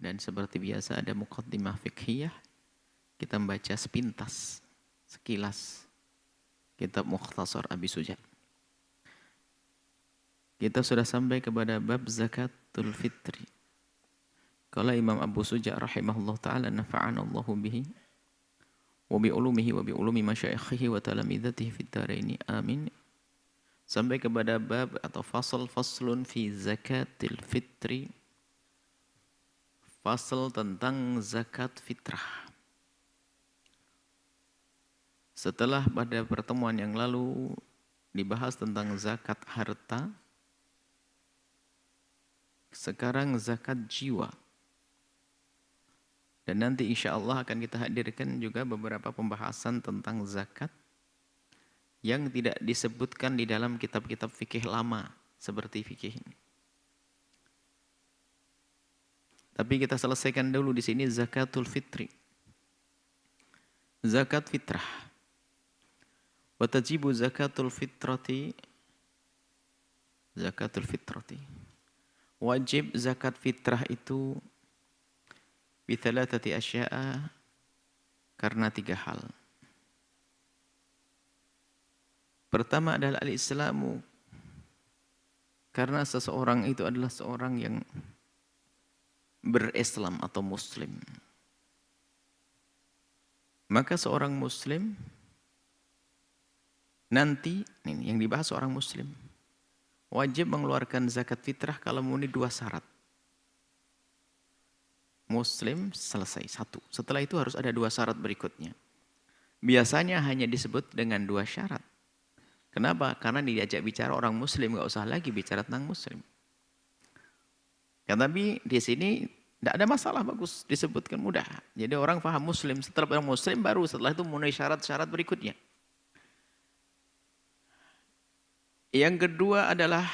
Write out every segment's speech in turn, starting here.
Dan seperti biasa ada muqaddimah fiqhiyah. Kita membaca sepintas, sekilas kitab Mukhtasar Abi Suja. Kita sudah sampai kepada bab zakatul fitri. Qala Imam Abu Suja rahimahullah ta'ala nafa'ana Allahu bihi wa bi ulumihi wa bi ulumi masyaikhihi wa talamidatihi fid dharaini amin. Sampai kepada bab atau faslun fi zakatil fitri. Fasal tentang zakat fitrah. Setelah pada pertemuan yang lalu dibahas tentang zakat harta, sekarang zakat jiwa. Dan nanti insya Allah akan kita hadirkan juga beberapa pembahasan tentang zakat yang tidak disebutkan di dalam kitab-kitab fikih lama seperti fikih ini. Tapi kita selesaikan dulu di sini zakatul fitri. Zakat fitrah. Wa tajibu zakatul fitrati. Zakatul fitrati. Wajib zakat fitrah itu bi thalathati asya'a karena 3 hal. Pertama adalah al-islamu. Karena seseorang itu adalah seorang yang berislam atau muslim. Maka seorang muslim nanti, ini yang dibahas seorang muslim, wajib mengeluarkan zakat fitrah kalau memenuhi 2 syarat. Muslim selesai 1. Setelah itu harus ada 2 syarat berikutnya. Biasanya hanya disebut dengan 2 syarat. Kenapa? Karena diajak bicara orang muslim, nggak usah lagi bicara tentang muslim. Ya, tapi di sini tidak ada masalah, bagus disebutkan mudah. Jadi orang paham muslim, setelah orang muslim baru setelah itu memenuhi syarat-syarat berikutnya. Yang kedua adalah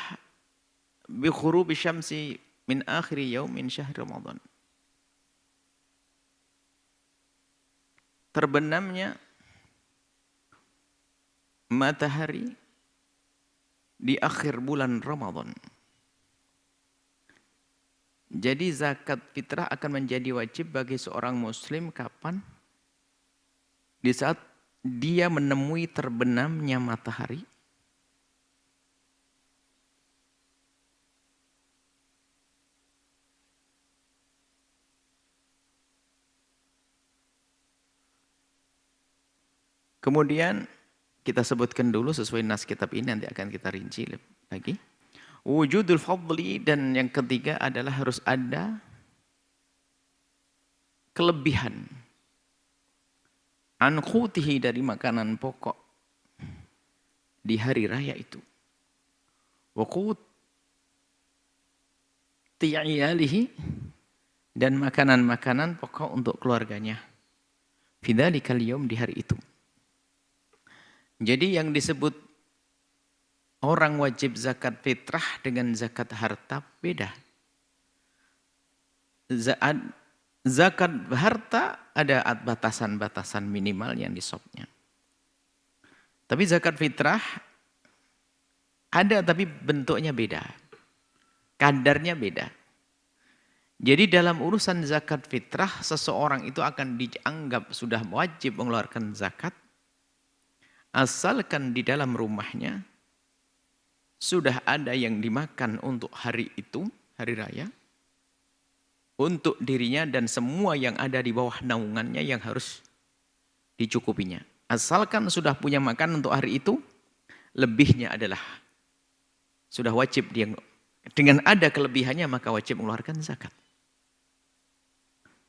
bi ghurubi syamsi min akhiri yaumin syahr Ramadan. Terbenamnya matahari di akhir bulan Ramadan. Jadi zakat fitrah akan menjadi wajib bagi seorang muslim kapan? Di saat dia menemui terbenamnya matahari. Kemudian kita sebutkan dulu sesuai nas kitab ini, nanti akan kita rinci lagi. Wujudul fadli, dan yang ketiga adalah harus ada kelebihan. An khutihi, dari makanan pokok di hari raya itu. Wa quti iyalihi, dan makanan-makanan pokok untuk keluarganya. Fidzalikal yaum, di hari itu. Jadi yang disebut orang wajib zakat fitrah dengan zakat harta beda. Zakat harta ada batasan-batasan minimal yang disopnya. Tapi zakat fitrah ada tapi bentuknya beda. Kadarnya beda. Jadi dalam urusan zakat fitrah, seseorang itu akan dianggap sudah wajib mengeluarkan zakat asalkan di dalam rumahnya sudah ada yang dimakan untuk hari itu, hari raya, untuk dirinya dan semua yang ada di bawah naungannya yang harus dicukupinya. Asalkan sudah punya makan untuk hari itu, lebihnya adalah sudah wajib dia. Dengan ada kelebihannya maka wajib mengeluarkan zakat.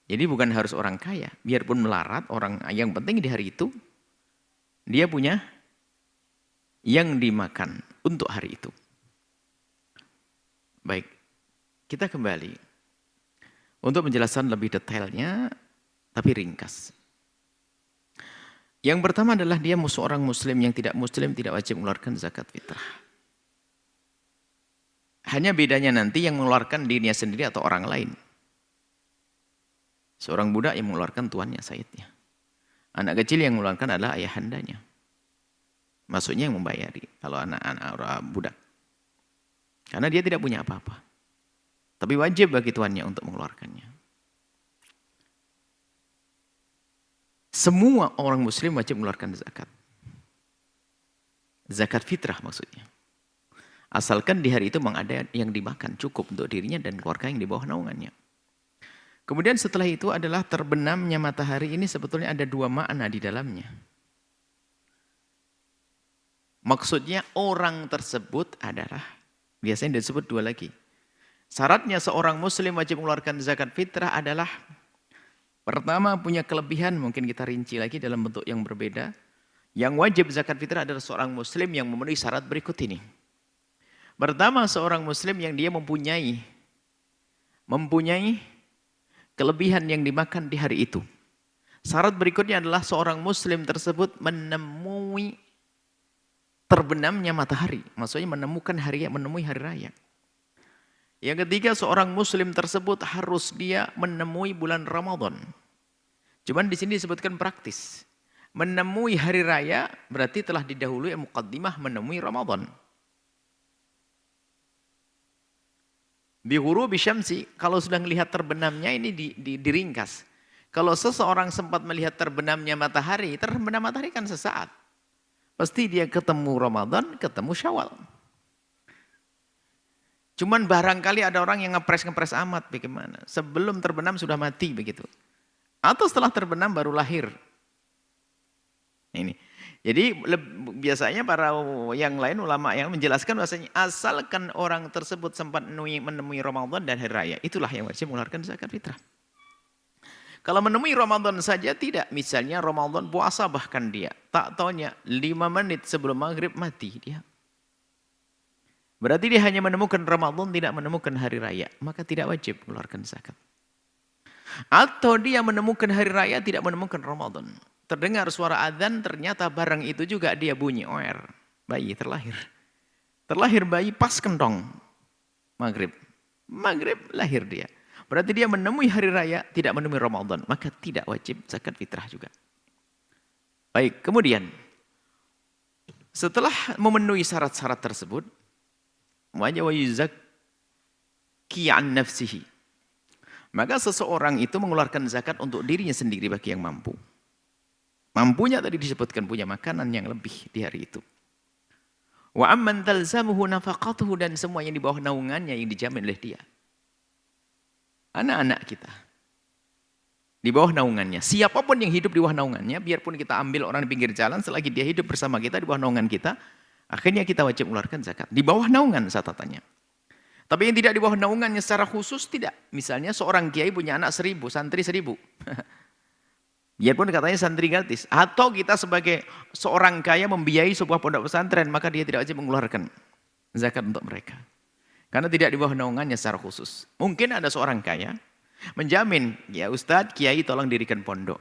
Jadi bukan harus orang kaya, biarpun melarat, orang yang penting di hari itu dia punya yang dimakan untuk hari itu. Baik, kita kembali untuk menjelaskan lebih detailnya, tapi ringkas. Yang pertama adalah dia seorang muslim, yang tidak muslim tidak wajib mengeluarkan zakat fitrah. Hanya bedanya nanti yang mengeluarkan dirinya sendiri atau orang lain. Seorang budak yang mengeluarkan tuannya, sayyidnya. Anak kecil yang mengeluarkan adalah ayahandanya. Maksudnya yang membayari, kalau anak-anak budak. Karena dia tidak punya apa-apa. Tapi wajib bagi tuannya untuk mengeluarkannya. Semua orang muslim wajib mengeluarkan zakat. Zakat fitrah maksudnya. Asalkan di hari itu memang ada yang dimakan cukup untuk dirinya dan keluarga yang di bawah naungannya. Kemudian setelah itu adalah terbenamnya matahari ini sebetulnya ada dua makna di dalamnya. Maksudnya orang tersebut adalah, biasanya disebut dua lagi. Syaratnya seorang muslim wajib mengeluarkan zakat fitrah adalah pertama punya kelebihan, mungkin kita rinci lagi dalam bentuk yang berbeda. Yang wajib zakat fitrah adalah seorang muslim yang memenuhi syarat berikut ini. Pertama, seorang muslim yang dia mempunyai kelebihan yang dimakan di hari itu. Syarat berikutnya adalah seorang muslim tersebut menemui terbenamnya matahari. Maksudnya menemui hari raya. Yang ketiga, seorang muslim tersebut harus dia menemui bulan Ramadan. Cuman di sini disebutkan praktis. Menemui hari raya berarti telah didahului muqaddimah menemui Ramadan. Bihurubi syamsi, kalau sudah melihat terbenamnya ini diringkas. Kalau seseorang sempat melihat terbenamnya matahari, terbenam matahari kan sesaat. Pasti dia ketemu Ramadan, ketemu Syawal. Cuman barangkali ada orang yang ngepres amat, bagaimana? Sebelum terbenam sudah mati begitu. Atau setelah terbenam baru lahir. Ini. Jadi biasanya para yang lain ulama yang menjelaskan bahasanya asalkan orang tersebut sempat menemui Ramadan dan hari raya, itulah yang wajib mengeluarkan zakat fitrah. Kalau menemui Ramadan saja tidak, misalnya Ramadan puasa bahkan dia, tak taunya 5 menit sebelum maghrib mati dia. Berarti dia hanya menemukan Ramadan, tidak menemukan hari raya, maka tidak wajib mengeluarkan zakat. Atau dia menemukan hari raya, tidak menemukan Ramadan. Terdengar suara adzan, ternyata barang itu juga dia bunyi oer. Bayi terlahir. Terlahir bayi pas kentong maghrib. Maghrib lahir dia. Berarti dia menemui hari raya, tidak menemui Ramadan. Maka tidak wajib zakat fitrah juga. Baik, kemudian. Setelah memenuhi syarat-syarat tersebut. Wajib yuzakki an nafsihi. Maka seseorang itu mengeluarkan zakat untuk dirinya sendiri bagi yang mampu. Mampunya tadi disebutkan punya makanan yang lebih di hari itu. Wa amman talzamuhu nafaqatuhu, dan semua yang di bawah naungannya yang dijamin oleh dia. Anak-anak kita. Di bawah naungannya. Siapapun yang hidup di bawah naungannya, biarpun kita ambil orang di pinggir jalan, selagi dia hidup bersama kita di bawah naungan kita, akhirnya kita wajib mengeluarkan zakat. Di bawah naungan catatannya. Tapi yang tidak di bawah naungannya secara khusus tidak. Misalnya seorang kiai punya anak 1000, santri 1000. Biarpun katanya santri gratis. Atau kita sebagai seorang kaya membiayai sebuah pondok pesantren, maka dia tidak wajib mengeluarkan zakat untuk mereka. Karena tidak di bawah naungannya secara khusus. Mungkin ada seorang kaya menjamin, ya Ustadz, kiai tolong dirikan pondok.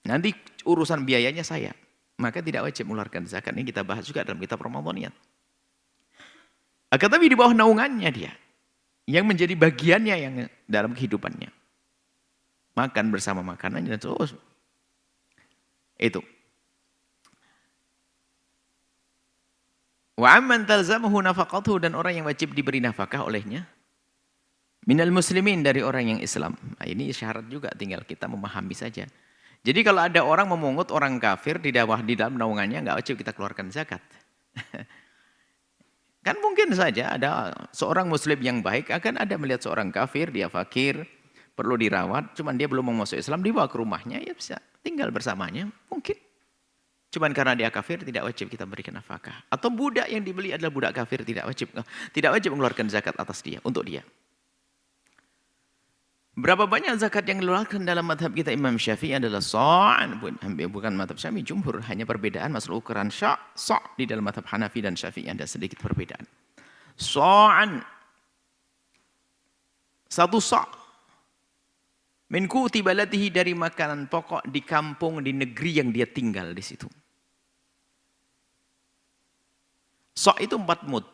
Nanti urusan biayanya saya. Maka tidak wajib mengeluarkan zakat. Ini kita bahas juga dalam kitab Ramadhaniyat. Akan tapi di bawah naungannya dia. Yang menjadi bagiannya yang dalam kehidupannya. Makan bersama makanannya dan terus. Itu. Wa amman talzamuhu nafaqatuhu, dan orang yang wajib diberi nafkah olehnya. Minal muslimin, dari orang yang Islam. Nah, ini syarat juga, tinggal kita memahami saja. Jadi kalau ada orang memungut orang kafir di dalam naungannya, nggak wajib kita keluarkan zakat. Kan mungkin saja ada seorang muslim yang baik akan ada melihat seorang kafir, dia fakir, perlu dirawat, cuman dia belum mau masuk Islam, dibawa ke rumahnya, ya bisa tinggal bersamanya, mungkin. Cuman karena dia kafir, tidak wajib kita berikan nafkah. Atau budak yang dibeli adalah budak kafir, tidak wajib mengeluarkan zakat atas dia, untuk dia. Berapa banyak zakat yang dikeluarkan dalam madhab kita Imam Syafi'i adalah sa'an, bukan madhab Syafi'i, jumhur, hanya perbedaan masalah ukuran sa' di dalam madhab Hanafi dan Syafi'i ada sedikit perbedaan. Sa'an, satu sa' min kuti baladihi, dari makanan pokok di kampung, di negeri yang dia tinggal di situ. Sa' itu 4 mud.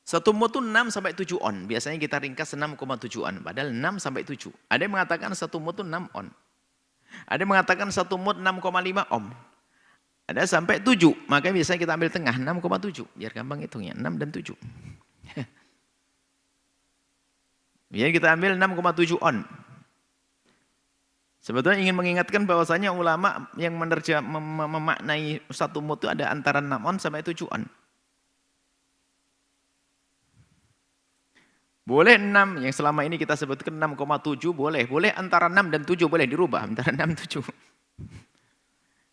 Satu mud itu 6 sampai 7 on. Biasanya kita ringkas 6,7 on. Padahal 6 sampai 7. Ada yang mengatakan satu mud itu 6 on. Ada yang mengatakan satu mud 6,5 om. Ada sampai 7. Makanya biasanya kita ambil tengah 6,7. Biar gampang hitungnya. 6 dan 7. Biar kita ambil 6,7 on. Sebetulnya ingin mengingatkan bahwasanya ulama yang memaknai satu mud itu ada antara 6 on sampai 7 on. Boleh 6, yang selama ini kita sebutkan 6,7 boleh. Boleh antara 6 dan 7 boleh dirubah, antara 6 7.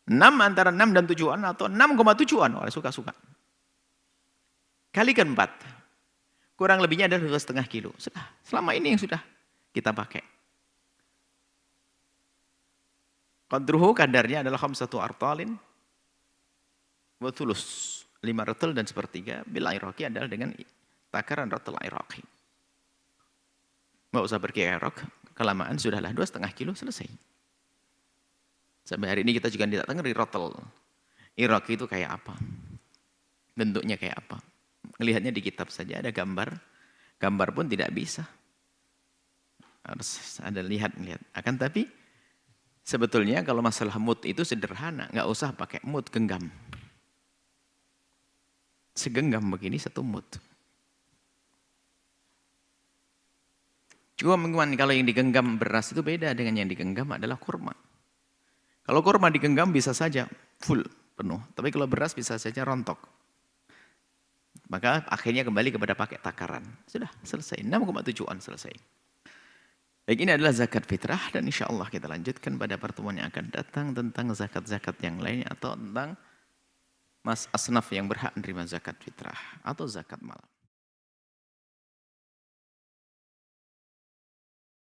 6 antara 6 dan 7 on atau 6,7 on, oh, suka-suka. Kalikan 4. Kurang lebihnya adalah 2,5 kilo. Sudah, selama ini yang sudah kita pakai. Qadruhu kadarnya adalah khamsatu artalin wa thulus. 5 ratel dan sepertiga. Bil iraqi adalah dengan takaran ratel iraqi. Nggak usah pergi Iraq, kelamaan sudahlah 2,5 kilo selesai. Sampai hari ini kita juga tidak tahu rotel. Iraq itu kayak apa? Bentuknya kayak apa? Melihatnya di kitab saja ada gambar. Gambar pun tidak bisa. Harus ada lihat. Akan tapi sebetulnya kalau masalah mood itu sederhana. Nggak usah pakai mood genggam. Segenggam begini satu mood. Cuma kalau yang digenggam beras itu beda dengan yang digenggam adalah kurma. Kalau kurma digenggam bisa saja full, penuh. Tapi kalau beras bisa saja rontok. Maka akhirnya kembali kepada pakai takaran. Sudah selesai, 6,7 on selesai. Baik, ini adalah zakat fitrah dan insya Allah kita lanjutkan pada pertemuan yang akan datang tentang zakat-zakat yang lainnya atau tentang asnaf yang berhak menerima zakat fitrah atau zakat malam.